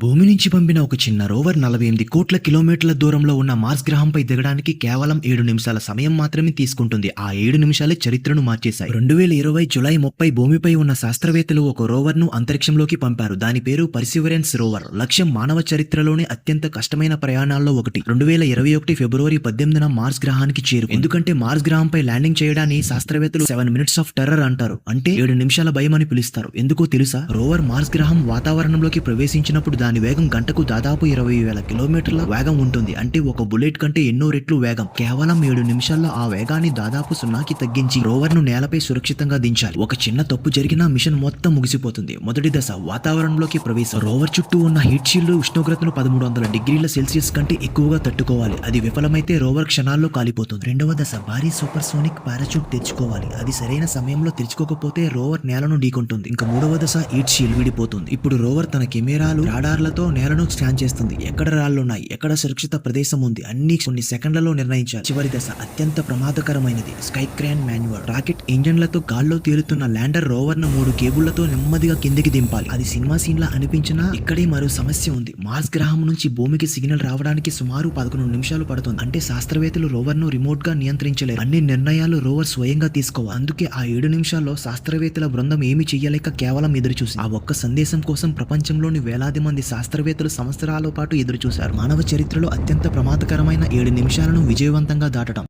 భూమి నుంచి పంపిన ఒక చిన్న రోవర్ 48 కోట్ల కిలోమీటర్ల దూరంలో ఉన్న మార్స్ గ్రహంపై దిగడానికి కేవలం 7 నిమిషాల సమయం మాత్రమే తీసుకుంటుంది. ఆ 7 నిమిషాలే చరిత్రను మార్చేశాయి. 2020 జులై 30 భూమిపై ఉన్న శాస్త్రవేత్తలు ఒక రోవర్ ను అంతరిక్షంలోకి పంపారు. దాని పేరు పర్సివరెన్స్ రోవర్. లక్ష్యం మానవ చరిత్రలోనే అత్యంత కష్టమైన ప్రయాణాల్లో ఒకటి. 2021 ఫిబ్రవరి 18న మార్స్ గ్రహానికి చేరుకుంది. ఎందుకంటే మార్స్ గ్రహంపై ల్యాండింగ్ చేయడాన్ని శాస్త్రవేత్తలు 7 మినిట్స్ ఆఫ్ టెర్రర్ అంటారు. అంటే 7 నిమిషాల భయం అని పిలుస్తారు. ఎందుకో తెలుసా? రోవర్ మార్స్ గ్రహం వాతావరణంలోకి ప్రవేశించినప్పుడు దాని వేగం గంటకు దాదాపు 20,000 కిలోమీటర్ల వేగం ఉంటుంది. అంటే ఒక బుల్లెట్ కంటే ఎన్నో రెట్లు వేగం. కేవలం 7 నిమిషాల్లో ఆ వేగాన్ని దాదాపు 0కి తగ్గించి రోవర్ ను నేలపై సురక్షితంగా దించాలి. ఒక చిన్న తప్పు జరిగినా మిషన్ మొత్తం ముగిసిపోతుంది. మొదటి దశ వాతావరణంలోకి ప్రవేశం. రోవర్ చుట్టూ ఉన్న హీట్ షీల్డ్ ఉష్ణోగ్రతను 1300 డిగ్రీల సెల్సియస్ కంటే ఎక్కువగా తట్టుకోవాలి. అది విఫలమైతే రోవర్ క్షణాల్లో కాలిపోతుంది. రెండవ దశ భారీ సూపర్ సోనిక్ పారాచూట్ తెచ్చుకోవాలి. అది సరైన సమయంలో తెరుచుకోకపోతే రోవర్ నేలను ఢీకొంటుంది. ఇంకా మూడవ దశ హీట్ షీల్డ్ విడిపోతుంది. ఇప్పుడు రోవర్ తన కెమెరాలు రాడార్లతో నేలను స్కాన్ చేస్తుంది. ఎక్కడ రాళ్లున్నాయి, ఎక్కడ సురక్షిత ప్రదేశం ఉంది అన్ని కొన్ని సెకండ్లలో నిర్ణయించాలి. చివరి దశ అత్యంత ప్రమాదకరమైనది. Sky క్రాన్ manual. రాకెట్ ఇంజన్లతో గాల్లో తేలుతున్న ల్యాండర్ రోవర్ ను 3 కేబుళ్లతో నెమ్మదిగా కిందికి దింపాలి. అది సినిమా సీన్ లా అనిపించినా ఇక్కడే మరో సమస్య ఉంది. మార్స్ గ్రహం నుంచి భూమికి సిగ్నల్ రావడానికి సుమారు 11 నిమిషాలు పడుతుంది. అంటే శాస్త్రవేత్తలు రోవర్ ను రిమోట్ గా నియంత్రించలేరు. అన్ని నిర్ణయాలు రోవర్ స్వయంగా తీసుకోవాలి. అందుకే ఆ 7 నిమిషాల్లో శాస్త్రవేత్తల బృందం ఏమీ చెయ్యలేక కేవలం ఎదురుచూసి ఆ ఒక్క సందేశం కోసం ప్రపంచంలోని వేలాది మంది శాస్త్రవేత్తలు సంవత్సరాల పాటు ఎదురుచూశారు. మానవ చరిత్రలో అత్యంత ప్రమాదకరమైన 7 నిమిషాలను విజయవంతంగా దాటడం